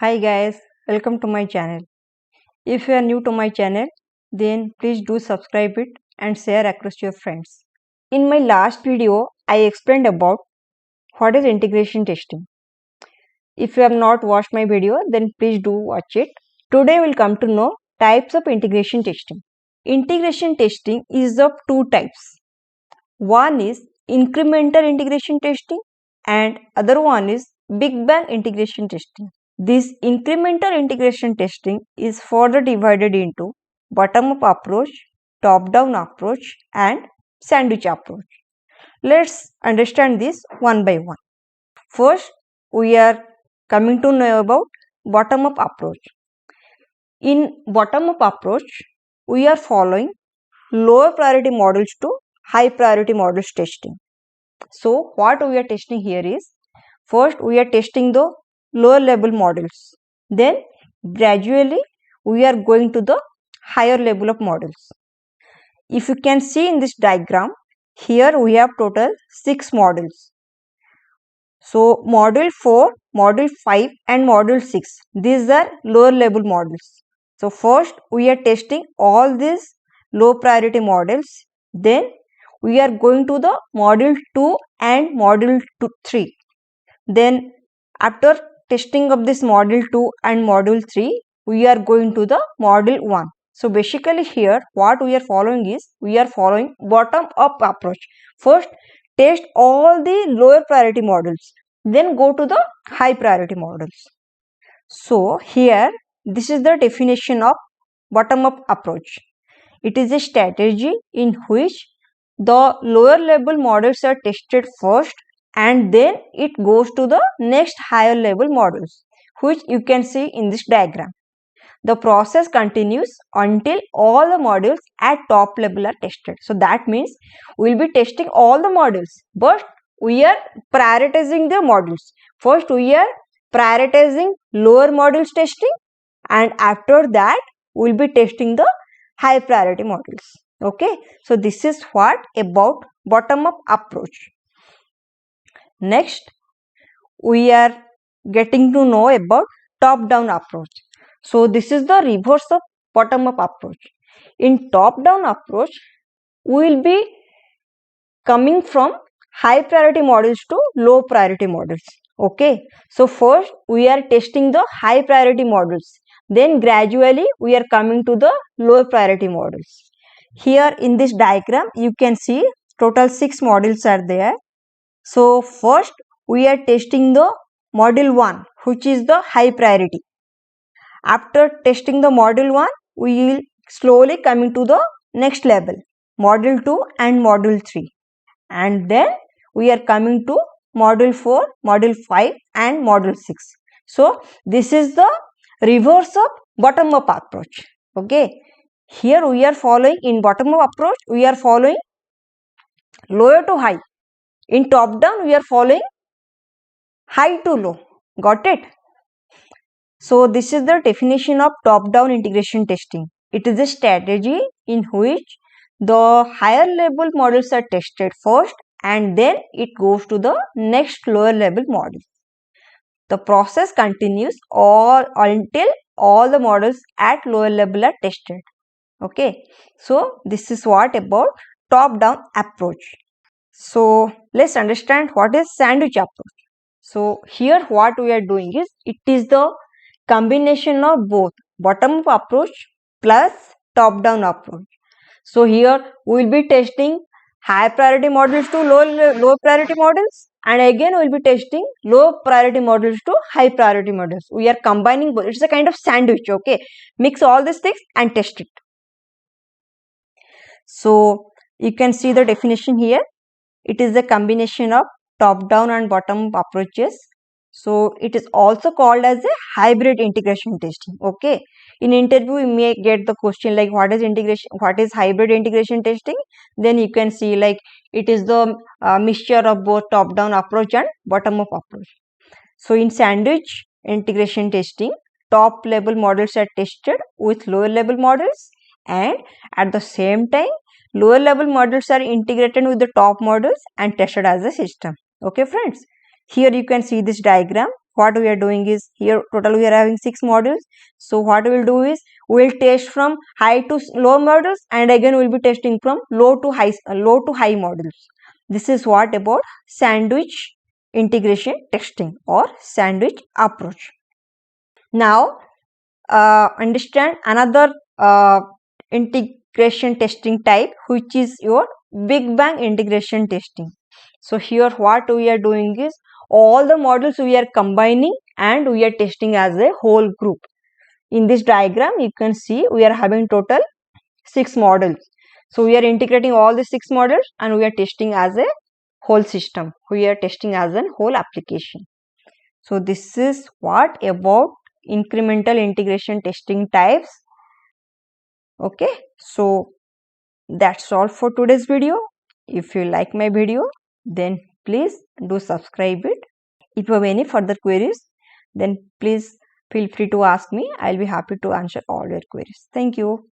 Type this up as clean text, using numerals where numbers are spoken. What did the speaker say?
Hi guys, welcome to my channel. If you are new to my channel, then please do subscribe it and share across your friends. In my last video, I explained about what is integration testing. If you have not watched my video, then please do watch it. Today we'll come to know types of integration testing. Integration testing is of two types. One is incremental integration testing and other one is Big Bang integration testing. This incremental integration testing is further divided into bottom-up approach, top-down approach and sandwich approach. Let's understand this one by one. First, we are coming to know about bottom-up approach. In bottom-up approach, we are following lower priority models to high priority models testing. So, what we are testing here is, first we are testing the lower level models. Then gradually we are going to the higher level of models. If you can see in this diagram, here we have total 6 models. So model 4, model 5 and model 6. These are lower level models. So first we are testing all these low priority models. Then we are going to the model 2 and model 3. Then after testing of this model 2 and model 3, we are going to the model 1. So basically here what we are following is, we are following bottom up approach. First test all the lower priority models, then go to the high priority models. So here this is the definition of bottom up approach. It is a strategy in which the lower level models are tested first and then it goes to the next higher level models, which you can see in this diagram. The process continues until all the models at top level are tested. So that means we will be testing all the models, but we are prioritizing the models. First we are prioritizing lower models testing, and after that we will be testing the high priority models. Okay, so this is what about bottom up approach. Next we are getting to know about top down approach. So this is the reverse of bottom up approach. In top down approach, we will be coming from high priority models to low priority models. Okay, so first we are testing the high priority models, then gradually we are coming to the low priority models. Here in this diagram you can see total 6 models are there. So first we are testing the model 1, which is the high priority. After testing the model 1, we will slowly coming to the next level, model 2 and model 3. And then we are coming to model 4, model 5 and model 6. So this is the reverse of bottom up approach. Okay. Here we are following, in bottom up approach, we are following lower to high. In top down, we are following high to low. Got it? So this is the definition of top-down integration testing. It is a strategy in which the higher level models are tested first and then it goes to the next lower level model. The process continues until all the models at lower level are tested. Okay, so this is what about top-down approach. So let's understand what is sandwich approach. So here what we are doing is, it is the combination of both bottom up approach plus top down approach. So here we will be testing high priority models to low priority models, and again we will be testing low priority models to high priority models. We are combining both. It's a kind of sandwich. Okay, mix all these things and test it. So you can see the definition here. It is a combination of top down and bottom up approaches. So it is also called as a hybrid integration testing. Okay, in interview we may get the question like, what is integration, what is hybrid integration testing? Then you can see like it is the mixture of both top down approach and bottom up approach. So in sandwich integration testing, top level models are tested with lower level models, and at the same time lower level models are integrated with the top models and tested as a system. Okay friends, here you can see this diagram what we are doing is, here total we are having 6 modules. So what we will do is, we will test from high to low modules, and again we will be testing from low to high modules. This is what about sandwich integration testing or sandwich approach. Now understand another integration testing type, which is your Big Bang integration testing. So here what we are doing is, all the modules we are combining and we are testing as a whole group. In this diagram you can see we are having total 6 modules. So we are integrating all the 6 modules and we are testing as a whole system. We are testing as a whole application. So this is what about incremental integration testing types. Okay, so that's all for today's video. If you like my video, then please do subscribe it. If you have any further queries, then please feel free to ask me. I'll be happy to answer all your queries. Thank you.